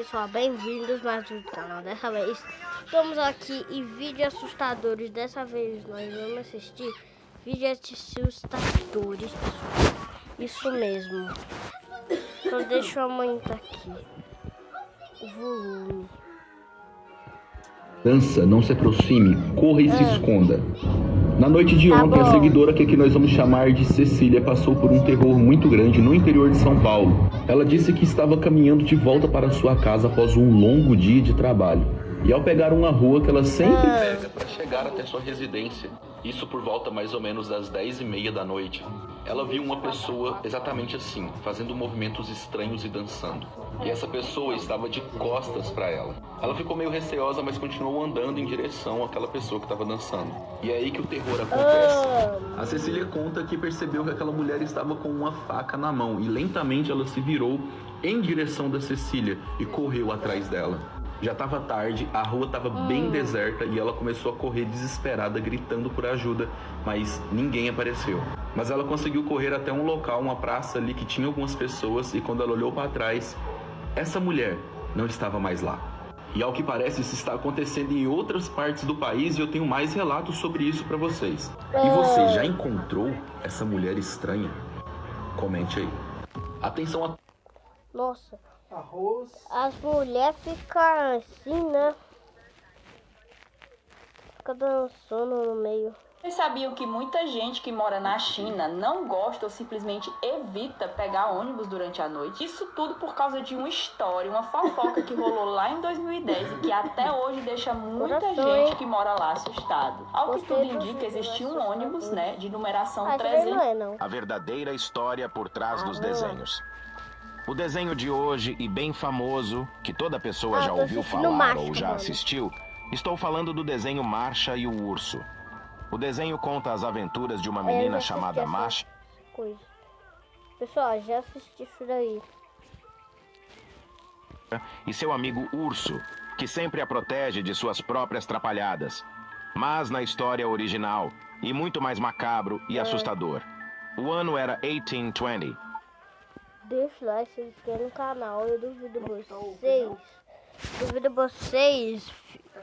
pessoal, bem-vindos mais um canal. Dessa vez estamos aqui em vídeos assustadores. Dessa vez nós vamos assistir vídeos assustadores, pessoal. Isso mesmo. Então deixa eu aumentar aqui o volume. Dança, não se aproxime, corra e se esconda. Na noite de ontem, a seguidora que aqui nós vamos chamar de Cecília passou por um terror muito grande no interior de São Paulo. Ela disse que estava caminhando de volta para sua casa após um longo dia de trabalho. E ao pegar uma rua que ela sempre pega para chegar até sua residência, isso por volta mais ou menos das 10h30 da noite, ela viu uma pessoa exatamente assim, fazendo movimentos estranhos e dançando. E essa pessoa estava de costas para ela. Ela ficou meio receosa, mas continuou andando em direção àquela pessoa que estava dançando. E é aí que o terror acontece. A Cecília conta que percebeu que aquela mulher estava com uma faca na mão e lentamente ela se virou em direção da Cecília e correu atrás dela. Já estava tarde, a rua estava bem deserta e ela começou a correr desesperada, gritando por ajuda, mas ninguém apareceu. Mas ela conseguiu correr até um local, uma praça ali que tinha algumas pessoas, e quando ela olhou para trás, essa mulher não estava mais lá. E ao que parece, isso está acontecendo em outras partes do país e eu tenho mais relatos sobre isso para vocês. E você já encontrou essa mulher estranha? Comente aí. Atenção a... Nossa, as mulheres ficam assim, né? Fica dançando no meio. Vocês sabiam que muita gente que mora na China não gosta ou simplesmente evita pegar ônibus durante a noite? Isso tudo por causa de uma história, uma fofoca que rolou lá em 2010 e que até hoje deixa muita gente que mora lá assustado. Ao que tudo indica, existia um ônibus, né, de numeração 300. A verdadeira história por trás dos desenhos. O desenho de hoje, e bem famoso, que toda pessoa já ouviu falar ou já assistiu, estou falando do desenho Marsha e o Urso. O desenho conta as aventuras de uma menina chamada Masha Pessoal, já assisti isso daí. E seu amigo Urso, que sempre a protege de suas próprias trapalhadas. Mas na história original, e muito mais macabro e assustador. O ano era 1820. Deixa o like, se inscreva no canal. Eu duvido vocês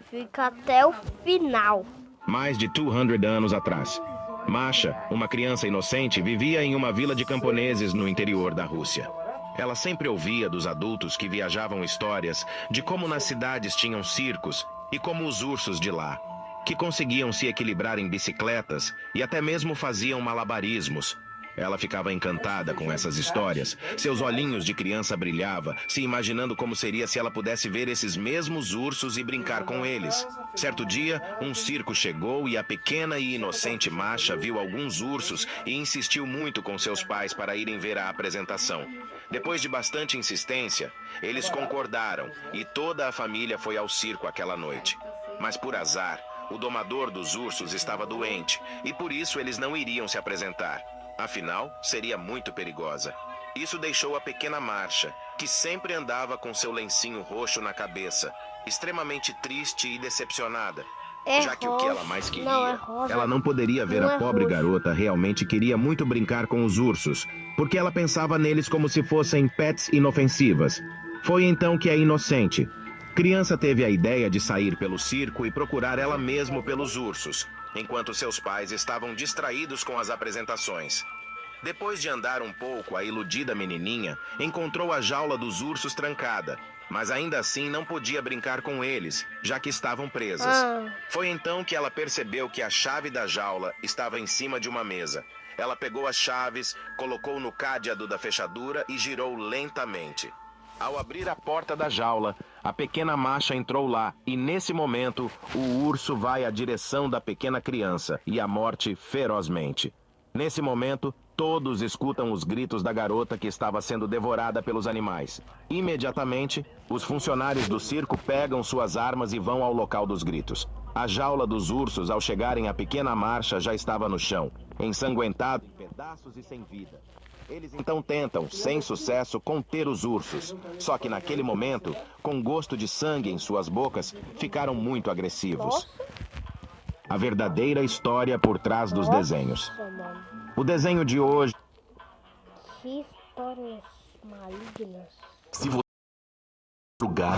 ficar até o final. Mais de 200 anos atrás. Masha, uma criança inocente, vivia em uma vila de camponeses no interior da Rússia. Ela sempre ouvia dos adultos que viajavam histórias de como nas cidades tinham circos e como os ursos de lá, que conseguiam se equilibrar em bicicletas e até mesmo faziam malabarismos. Ela ficava encantada com essas histórias. Seus olhinhos de criança brilhavam, se imaginando como seria se ela pudesse ver esses mesmos ursos e brincar com eles. Certo dia, um circo chegou e a pequena e inocente Masha viu alguns ursos e insistiu muito com seus pais para irem ver a apresentação. Depois de bastante insistência, eles concordaram e toda a família foi ao circo aquela noite. Mas por azar, o domador dos ursos estava doente e por isso eles não iriam se apresentar. Afinal, seria muito perigosa. Isso deixou a pequena Masha, que sempre andava com seu lencinho roxo na cabeça, extremamente triste e decepcionada. Já que o que ela mais queria, ela não poderia ver a pobre garota realmente queria muito brincar com os ursos, porque ela pensava neles como se fossem pets inofensivas. Foi então que a inocente criança teve a ideia de sair pelo circo e procurar ela mesma pelos ursos, enquanto seus pais estavam distraídos com as apresentações. Depois de andar um pouco, a iludida menininha encontrou a jaula dos ursos trancada, mas ainda assim não podia brincar com eles, já que estavam presas. Foi então que ela percebeu que a chave da jaula estava em cima de uma mesa. Ela pegou as chaves, colocou no cádeado da fechadura e girou lentamente. Ao abrir a porta da jaula, a pequena Masha entrou lá e, nesse momento, o urso vai à direção da pequena criança e a morte ferozmente. Nesse momento, todos escutam os gritos da garota que estava sendo devorada pelos animais. Imediatamente, os funcionários do circo pegam suas armas e vão ao local dos gritos. A jaula dos ursos, ao chegarem à pequena Masha, já estava no chão, ensanguentada em pedaços e sem vida. Eles então tentam, sem sucesso, conter os ursos. Só que naquele momento, com gosto de sangue em suas bocas, ficaram muito agressivos. A verdadeira história por trás dos desenhos. O desenho de hoje... Que histórias malignas. Se Madrugada,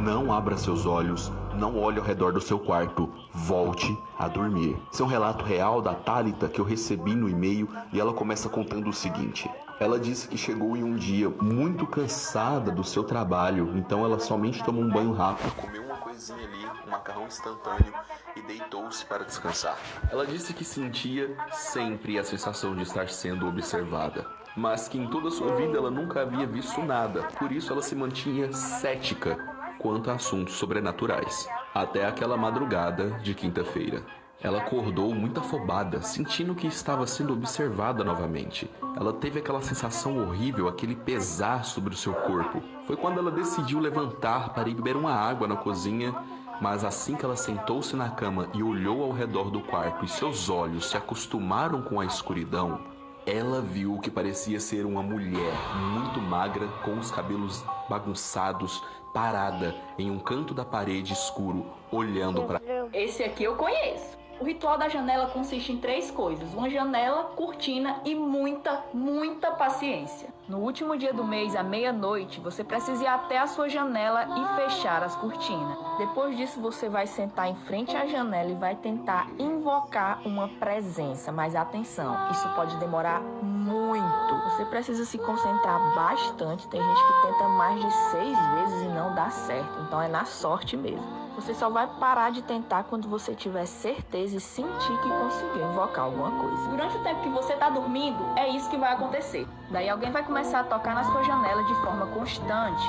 não abra seus olhos, não olhe ao redor do seu quarto, volte a dormir. Esse é um relato real da Thalita que eu recebi no e-mail e ela começa contando o seguinte. Ela disse que chegou em um dia muito cansada do seu trabalho, então ela somente tomou um banho rápido, comeu uma coisinha ali, um macarrão instantâneo e deitou-se para descansar. Ela disse que sentia sempre a sensação de estar sendo observada, mas que em toda a sua vida ela nunca havia visto nada, por isso ela se mantinha cética quanto a assuntos sobrenaturais. Até aquela madrugada de quinta-feira. Ela acordou muito afobada, sentindo que estava sendo observada novamente. Ela teve aquela sensação horrível, aquele pesar sobre o seu corpo. Foi quando ela decidiu levantar para ir beber uma água na cozinha, mas assim que ela sentou-se na cama e olhou ao redor do quarto e seus olhos se acostumaram com a escuridão, ela viu o que parecia ser uma mulher muito magra, com os cabelos bagunçados, parada em um canto da parede escuro, olhando para... Esse aqui eu conheço. O ritual da janela consiste em 3 coisas: uma janela, cortina e muita paciência. No último dia do mês, à meia-noite, você precisa ir até a sua janela e fechar as cortinas. Depois disso, você vai sentar em frente à janela e vai tentar invocar uma presença. Mas atenção, isso pode demorar muito. Você precisa se concentrar bastante. Tem gente que tenta mais de 6 vezes e não dá certo. Então é na sorte mesmo. Você só vai parar de tentar quando você tiver certeza e sentir que conseguiu invocar alguma coisa. Durante o tempo que você está dormindo, é isso que vai acontecer. Daí alguém vai começar a tocar na sua janela de forma constante.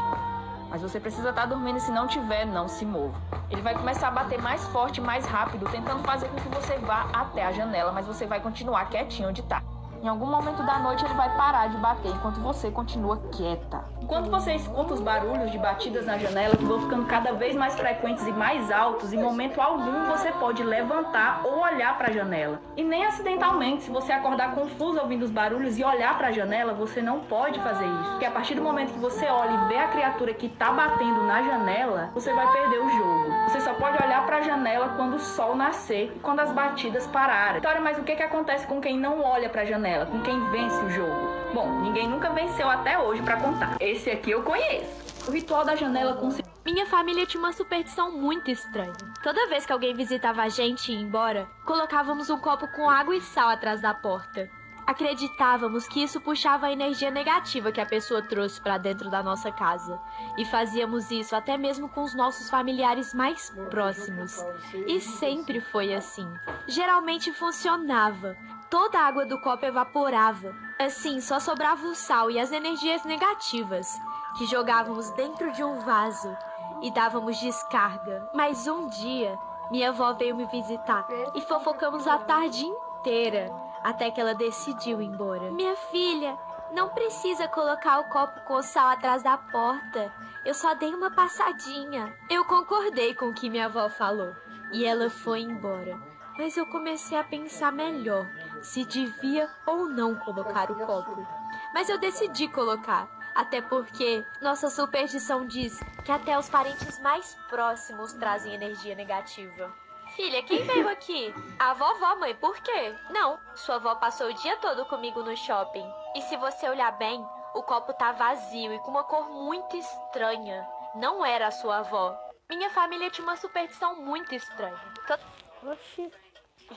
Mas você precisa estar dormindo e se não tiver, não se mova. Ele vai começar a bater mais forte, mais rápido, tentando fazer com que você vá até a janela, mas você vai continuar quietinho onde está. Em algum momento da noite ele vai parar de bater enquanto você continua quieta. Enquanto você escuta os barulhos de batidas na janela que vão ficando cada vez mais frequentes e mais altos, em momento algum você pode levantar ou olhar para a janela. E nem acidentalmente, se você acordar confuso ouvindo os barulhos e olhar para a janela, você não pode fazer isso. Porque a partir do momento que você olha e vê a criatura que está batendo na janela, você vai perder o jogo. Você só pode olhar para a janela quando o sol nascer e quando as batidas pararem. Então, mas o que acontece com quem não olha para a janela? Com quem vence o jogo? Bom, ninguém nunca venceu até hoje pra contar. Esse aqui eu conheço. O ritual da janela consiste... Minha família tinha uma superstição muito estranha. Toda vez que alguém visitava a gente e ia embora, colocávamos um copo com água e sal atrás da porta. Acreditávamos que isso puxava a energia negativa que a pessoa trouxe pra dentro da nossa casa. E fazíamos isso até mesmo com os nossos familiares mais próximos. E sempre foi assim. Geralmente funcionava. Toda a água do copo evaporava. Assim, só sobrava o sal e as energias negativas, que jogávamos dentro de um vaso e dávamos descarga. Mas um dia, minha avó veio me visitar e fofocamos a tarde inteira, até que ela decidiu ir embora. Minha filha, não precisa colocar o copo com sal atrás da porta. Eu só dei uma passadinha. Eu concordei com o que minha avó falou e ela foi embora. Mas eu comecei a pensar melhor se devia ou não colocar o copo. Mas eu decidi colocar, até porque nossa superstição diz que até os parentes mais próximos trazem energia negativa. Filha, quem veio aqui? A vovó, mãe, por quê? Não, sua avó passou o dia todo comigo no shopping. E se você olhar bem, o copo tá vazio e com uma cor muito estranha. Não era a sua avó. Minha família tinha uma superstição muito estranha. Oxi.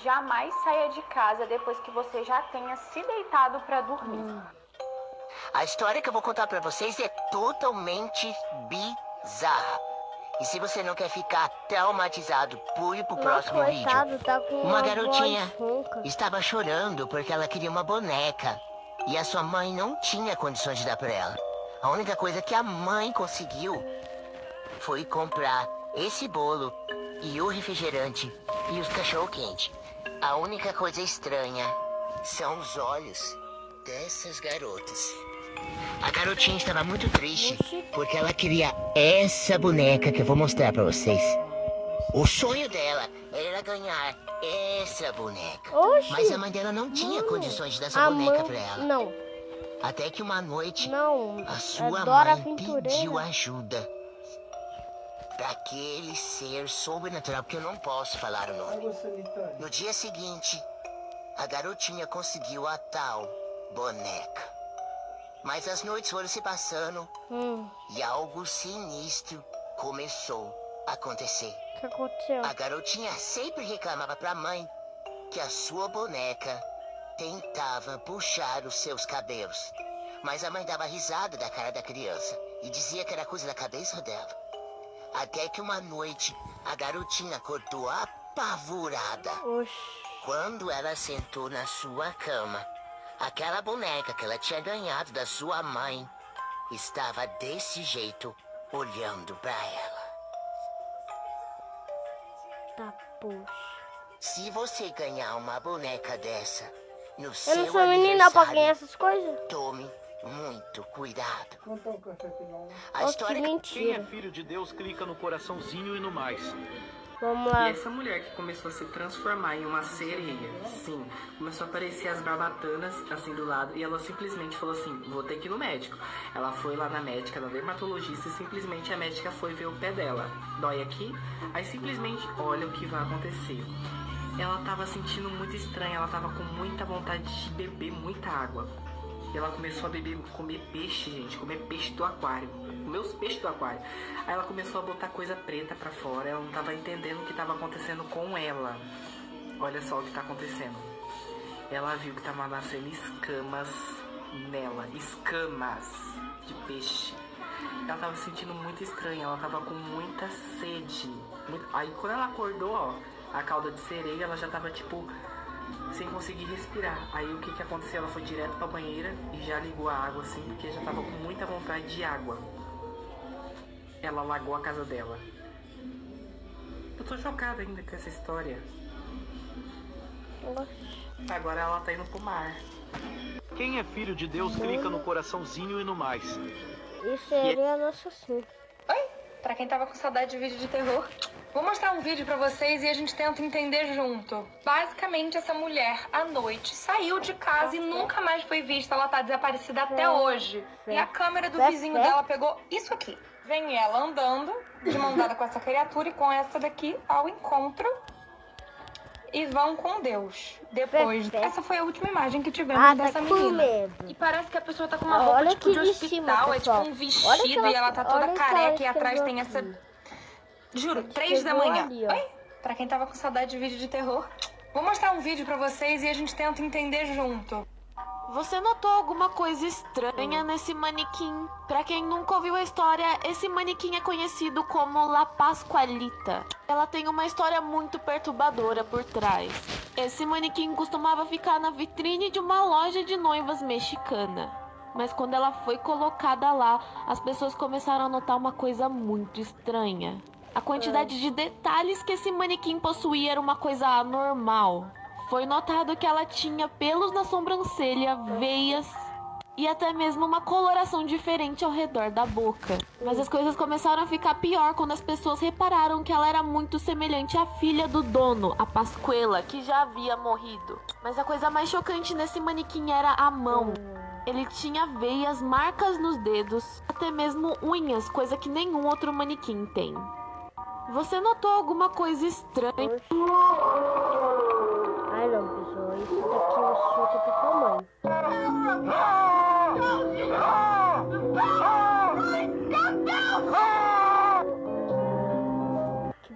Jamais saia de casa depois que você já tenha se deitado para dormir. A história que eu vou contar pra vocês é totalmente bizarra. E se você não quer ficar traumatizado, pule pro próximo vídeo. Tá com Uma garotinha voz rouca. estava chorando porque ela queria uma boneca. E a sua mãe não tinha condições de dar pra ela. A única coisa que a mãe conseguiu foi comprar esse bolo e o refrigerante e os cachorro-quente. A única coisa estranha são os olhos dessas garotas. A garotinha estava muito triste porque ela queria essa boneca que eu vou mostrar pra vocês. O sonho dela era ganhar essa boneca. Oxi. Mas a mãe dela não tinha condições de dar essa A boneca mãe... pra ela. Não, Até que uma noite, não. a sua Dora mãe Aventureira. pediu ajuda daquele ser sobrenatural, porque eu não posso falar o nome. No dia seguinte, a garotinha conseguiu a tal boneca. Mas as noites foram se passando e algo sinistro começou a acontecer. O que aconteceu? A garotinha sempre reclamava pra mãe que a sua boneca tentava puxar os seus cabelos. Mas a mãe dava risada da cara da criança e dizia que era coisa da cabeça dela. Até que uma noite, a garotinha acordou apavorada. Oxi. Quando ela sentou na sua cama, aquela boneca que ela tinha ganhado da sua mãe estava desse jeito, olhando pra ela. Tá, poxa. Se você ganhar uma boneca dessa no Eu seu não sou menina pra ganhar aniversário, essas coisas. tome muito cuidado. A Ó, que história Quem é mentira. filho de Deus clica no coraçãozinho e no mais. Vamos E lá. essa mulher que começou a se transformar em uma sereia, sim, começou a aparecer as barbatanas assim do lado e ela simplesmente falou assim, vou ter que ir no médico. Ela foi lá na médica, na dermatologista e simplesmente a médica foi ver o pé dela. Dói aqui? Aí simplesmente olha o que vai acontecer. Ela tava sentindo muito estranha, ela tava com muita vontade de beber muita água. E ela começou a comer peixe, gente, comer peixe do aquário. Comer os peixes do aquário. Aí ela começou a botar coisa preta pra fora. Ela não tava entendendo o que tava acontecendo com ela. Olha só o que tá acontecendo. Ela viu que tava nascendo escamas nela. Escamas de peixe. Ela tava se sentindo muito estranha. Ela tava com muita sede. Aí quando ela acordou, ó, a cauda de sereia, ela já tava tipo sem conseguir respirar. Aí o que aconteceu? Ela foi direto pra banheira e já ligou a água assim, porque já tava com muita vontade de água. Ela alagou a casa dela. Eu tô chocada ainda com essa história. Agora ela tá indo pro mar. Quem é filho de Deus clica no coraçãozinho e no mais. Isso seria nosso sim. Oi, pra quem tava com saudade de vídeo de terror, vou mostrar um vídeo pra vocês e a gente tenta entender junto. Basicamente, essa mulher, à noite, saiu de casa e nunca mais foi vista. Ela tá desaparecida até hoje. E a câmera do vizinho dela pegou isso aqui. Vem ela andando, de mão dada com essa criatura e com essa daqui, ao encontro. E vão com Deus. Depois, essa foi a última imagem que tivemos dessa tá com menina. medo. E parece que a pessoa tá com uma roupa Olha tipo de aqui de hospital, cima, é tipo pessoal. um vestido Olha que e ela tá toda olha que ela careca e atrás escreveu tem essa... aqui. Juro, 3 da manhã. ali, ó. Oi, pra quem tava com saudade de vídeo de terror, vou mostrar um vídeo pra vocês e a gente tenta entender junto. Você notou alguma coisa estranha nesse manequim? Pra quem nunca ouviu a história, esse manequim é conhecido como La Pascualita. Ela tem uma história muito perturbadora por trás. Esse manequim costumava ficar na vitrine de uma loja de noivas mexicana. Mas quando ela foi colocada lá, as pessoas começaram a notar uma coisa muito estranha. A quantidade de detalhes que esse manequim possuía era uma coisa anormal. Foi notado que ela tinha pelos na sobrancelha, veias e até mesmo uma coloração diferente ao redor da boca. Mas as coisas começaram a ficar pior quando as pessoas repararam que ela era muito semelhante à filha do dono, a Pascuela, que já havia morrido. Mas a coisa mais chocante nesse manequim era a mão. Ele tinha veias, marcas nos dedos, até mesmo unhas, coisa que nenhum outro manequim tem. Você notou alguma coisa estranha? Ai não, pessoal. Isso daqui é o suco do tamanho.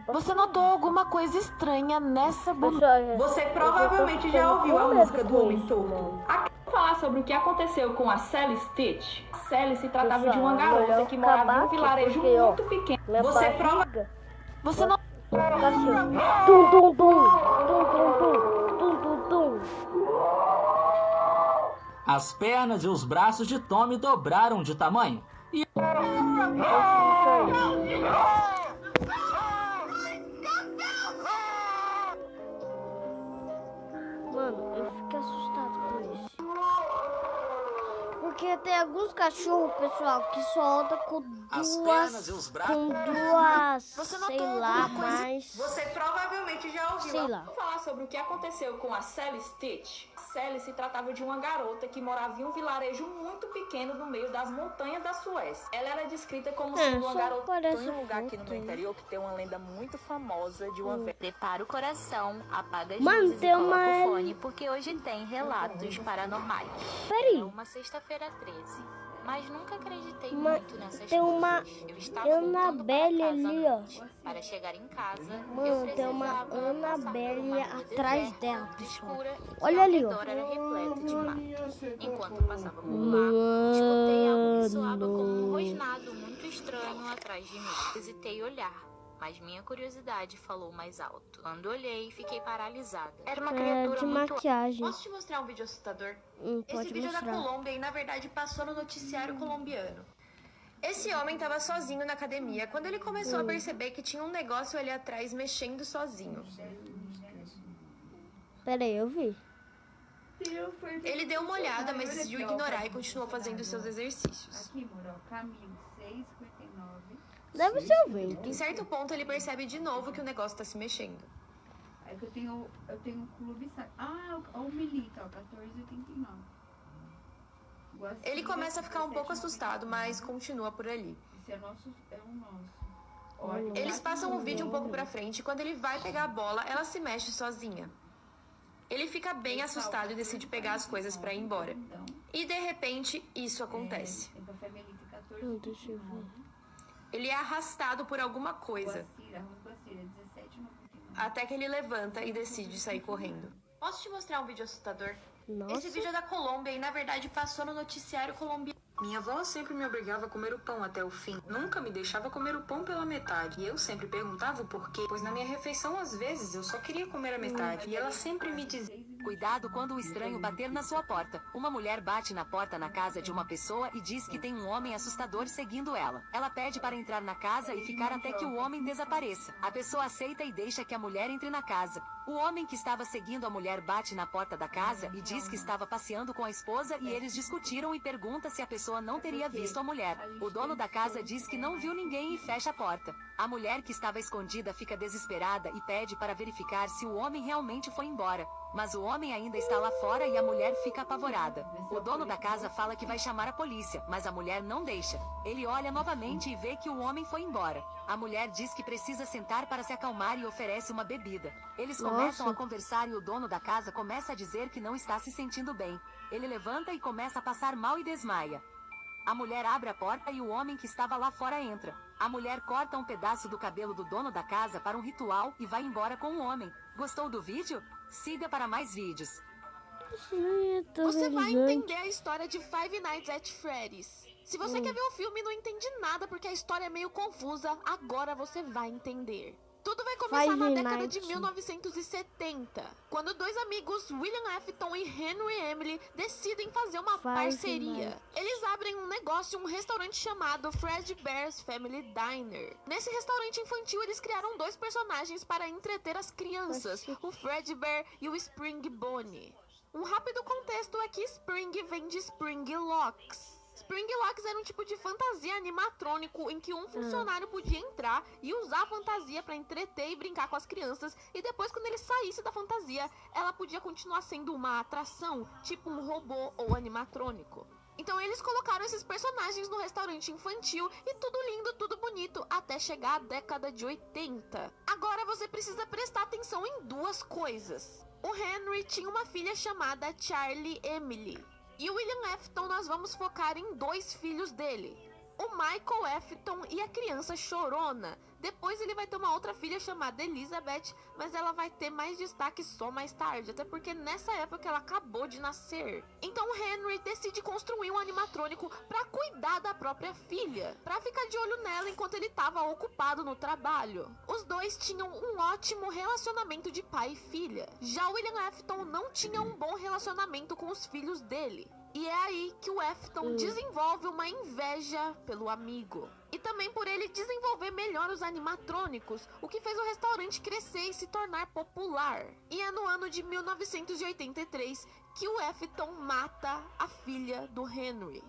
Você notou alguma coisa estranha nessa boneca? Você provavelmente já ouviu a música do Homem Torto. Aqui vou falar sobre o que aconteceu com a Sally Stitch. Sally se tratava de uma garota que morava em um vilarejo muito pequeno. Você provavelmente... Você não... Fica assim, ó. Tum, tum, tum. Tum, tum, tum. Tum, tum, tum. As pernas e os braços de Tommy dobraram de tamanho. E... Mano, eu fiquei assustado com isso. Porque tem alguns cachorros, pessoal, que só andam com duas... Você notou sei lá, alguma coisa? mas... Você provavelmente já ouviu. Sei lá. Vou falar sobre o que aconteceu com a Sally Stitch. Sally se tratava de uma garota que morava em um vilarejo muito pequeno no meio das montanhas da Suécia. Ela era descrita como sendo uma só garota... parece Tem um lugar aqui no meu foto. interior que tem uma lenda muito famosa de uma velha... Prepara o coração, apaga as Mano, luzes e tem coloca uma- o fone, porque hoje tem relatos paranormais. Peraí. É uma sexta-feira 13. mas nunca acreditei muito nessas tem coisas. uma Eu estava voltando para Annabelle casa ali, à ó. noite. Para chegar em casa, eu Mano, tem uma precisava passar por uma Annabelle rua atrás deserta, dela, muito pessoal. escura, e que Olha ao ali, ó. redor era repleto de mato. Enquanto eu passava por lá, escutei algo que soava como um rosnado muito estranho atrás de mim. Hesitei olhar, mas minha curiosidade falou mais alto. Quando olhei, fiquei paralisada. Era uma É criatura de muito... maquiagem. Posso te mostrar um vídeo assustador? Pode Esse vídeo é da mostrar. Colômbia e, na verdade, passou no noticiário colombiano. Esse homem estava sozinho na academia quando ele começou a perceber que tinha um negócio ali atrás mexendo sozinho. Peraí, eu vi. Ele deu uma olhada, mas decidiu ignorar e continuou fazendo seus exercícios. Aqui, moral, caminho 6,59. Deve ser o vento. Em certo ponto, ele percebe de novo que o negócio está se mexendo. Aí que eu tenho um clube... Ah, o milita, ó, 14,89. Ele começa a ficar um pouco assustado, mas continua por ali. Esse é o nosso. Eles passam o vídeo um pouco pra frente e quando ele vai pegar a bola, ela se mexe sozinha. Ele fica bem assustado e decide pegar as coisas pra ir embora. E de repente, isso acontece. Deixa eu ver. Ele é arrastado por alguma coisa. Até que ele levanta e decide sair correndo. Posso te mostrar um vídeo assustador? Nossa. Esse vídeo é da Colômbia e, na verdade, passou no noticiário colombiano. Minha avó sempre me obrigava a comer o pão até o fim. Nunca me deixava comer o pão pela metade. E eu sempre perguntava o porquê, pois na minha refeição, às vezes, eu só queria comer a metade. E ela sempre me dizia... Cuidado quando o estranho bater na sua porta. Uma mulher bate na porta na casa de uma pessoa e diz que tem um homem assustador seguindo ela. Ela pede para entrar na casa e ficar até que o homem desapareça. A pessoa aceita e deixa que a mulher entre na casa. O homem que estava seguindo a mulher bate na porta da casa e diz que estava passeando com a esposa e eles discutiram e pergunta se a pessoa não teria visto a mulher. O dono da casa diz que não viu ninguém e fecha a porta. A mulher que estava escondida fica desesperada e pede para verificar se o homem realmente foi embora. Mas o homem ainda está lá fora e a mulher fica apavorada. O dono da casa fala que vai chamar a polícia, mas a mulher não deixa. Ele olha novamente e vê que o homem foi embora. A mulher diz que precisa sentar para se acalmar e oferece uma bebida. Eles começam a conversar e o dono da casa começa a dizer que não está se sentindo bem. Ele levanta e começa a passar mal e desmaia. A mulher abre a porta e o homem que estava lá fora entra. A mulher corta um pedaço do cabelo do dono da casa para um ritual e vai embora com o homem. Gostou do vídeo? Siga para mais vídeos. Você vai entender a história de Five Nights at Freddy's. Se você quer ver o filme e não entende nada porque a história é meio confusa, agora você vai entender. Tudo vai começar na década de 1970, quando dois amigos, William Afton e Henry Emily, decidem fazer uma parceria. Eles abrem um negócio, um restaurante chamado Fredbear's Family Diner. Nesse restaurante infantil, eles criaram dois personagens para entreter as crianças, o Fredbear e o Spring Bonnie. Um rápido contexto é que Spring vem de Spring Locks. Spring Locks era um tipo de fantasia animatrônico em que um funcionário podia entrar e usar a fantasia para entreter e brincar com as crianças, e depois, quando ele saísse da fantasia, ela podia continuar sendo uma atração, tipo um robô ou animatrônico. Então eles colocaram esses personagens no restaurante infantil e tudo lindo, tudo bonito, até chegar à década de 80. Agora você precisa prestar atenção em duas coisas. O Henry tinha uma filha chamada Charlie Emily. E o William Afton, nós vamos focar em dois filhos dele. O Michael Afton e a criança Chorona. Depois ele vai ter uma outra filha chamada Elizabeth, mas ela vai ter mais destaque só mais tarde, até porque nessa época ela acabou de nascer. Então o Henry decide construir um animatrônico para cuidar da própria filha, para ficar de olho nela enquanto ele estava ocupado no trabalho. Os dois tinham um ótimo relacionamento de pai e filha. Já o William Afton não tinha um bom relacionamento com os filhos dele. E é aí que o Afton desenvolve uma inveja pelo amigo. E também por ele desenvolver melhor os animatrônicos, o que fez o restaurante crescer e se tornar popular. E é no ano de 1983 que o Afton mata a filha do Henry.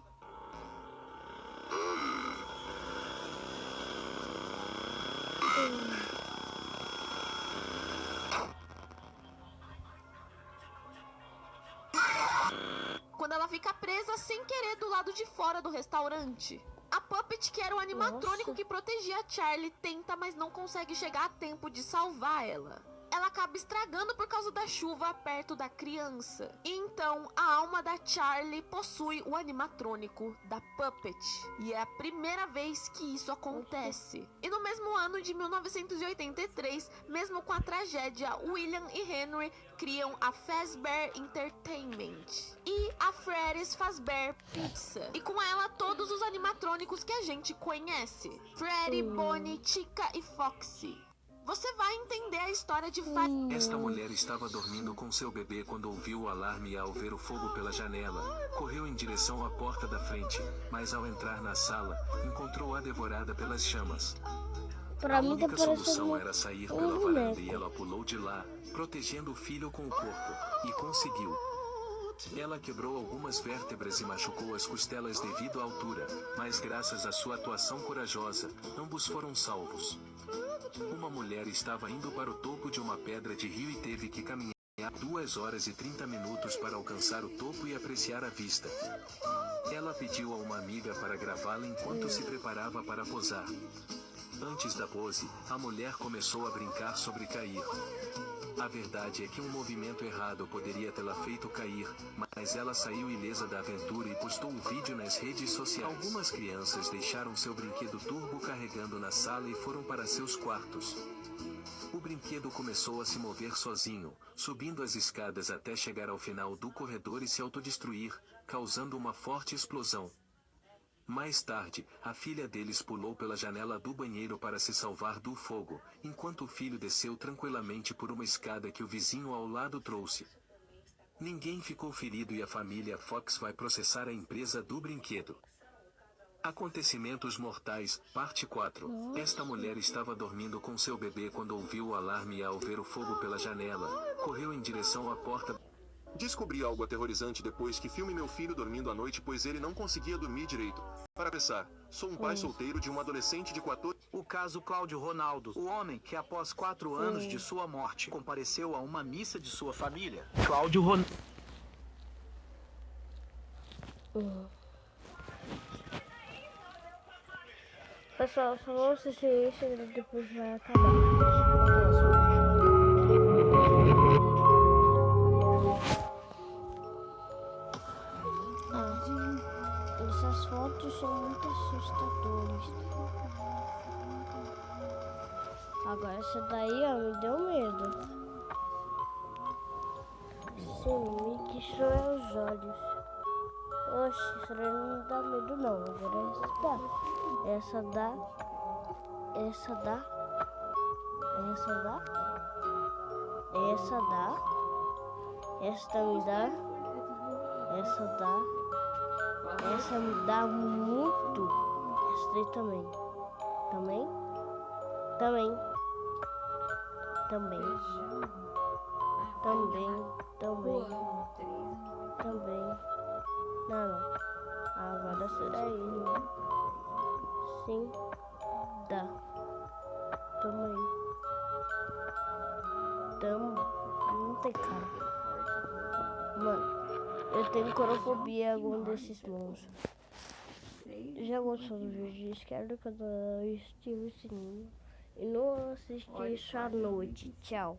Quando ela fica presa sem querer do lado de fora do restaurante. A Puppet, que era o animatrônico que protegia a Charlie, tenta, mas não consegue chegar a tempo de salvar ela. ela acaba estragando por causa da chuva perto da criança. Então, a alma da Charlie possui o animatrônico da Puppet. E é a primeira vez que isso acontece. E no mesmo ano de 1983, mesmo com a tragédia, William e Henry criam a Fazbear Entertainment e a Freddy's Fazbear Pizza. E com ela, todos os animatrônicos que a gente conhece. Freddy, Bonnie, Chica e Foxy. Você vai entender a história de Esta mulher estava dormindo com seu bebê quando ouviu o alarme e ao ver o fogo pela janela, correu em direção à porta da frente, mas ao entrar na sala, encontrou-a devorada pelas chamas. A única solução era sair pela varanda e ela pulou de lá, protegendo o filho com o corpo, e conseguiu. Ela quebrou algumas vértebras e machucou as costelas devido à altura, mas graças à sua atuação corajosa, ambos foram salvos. Uma mulher estava indo para o topo de uma pedra de rio e teve que caminhar 2 horas e 30 minutos para alcançar o topo e apreciar a vista. Ela pediu a uma amiga para gravá-la enquanto se preparava para posar. Antes da pose, a mulher começou a brincar sobre cair. A verdade é que um movimento errado poderia tê-la feito cair, mas ela saiu ilesa da aventura e postou o vídeo nas redes sociais. Algumas crianças deixaram seu brinquedo turbo carregando na sala e foram para seus quartos. O brinquedo começou a se mover sozinho, subindo as escadas até chegar ao final do corredor e se autodestruir, causando uma forte explosão. Mais tarde, a filha deles pulou pela janela do banheiro para se salvar do fogo, enquanto o filho desceu tranquilamente por uma escada que o vizinho ao lado trouxe. Ninguém ficou ferido e a família Fox vai processar a empresa do brinquedo. Acontecimentos mortais, parte 4. Esta mulher estava dormindo com seu bebê quando ouviu o alarme e ao ver o fogo pela janela, correu em direção à porta. Descobri algo aterrorizante depois que filme meu filho dormindo à noite, pois ele não conseguia dormir direito. Para pensar, sou um pai solteiro de um adolescente de 14... O caso Cláudio Ronaldo, o homem que após 4 anos de sua morte compareceu a uma missa de sua família. Cláudio Ronaldo. Pessoal, só vamos assistir isso e depois vai acabar. Essas fotos são muito assustadoras. Agora essa daí, ó, me deu medo. Sim, me destrói os olhos. Oxe, isso daí não dá medo não. Agora essa dá. Essa dá. Essa dá. Essa dá. Essa também dá. Essa dá. Essa me dá muito. Essa daí também. Também. Também. Também. Também. Também. Também. Não. Agora essa daí. Sim. Dá. Também. Não tem cara. Mano. Eu tenho corofobia a algum desses monstros. Já gostou do vídeo? Inscreve no canal, ativa o sininho. E não assiste isso à noite. Tchau.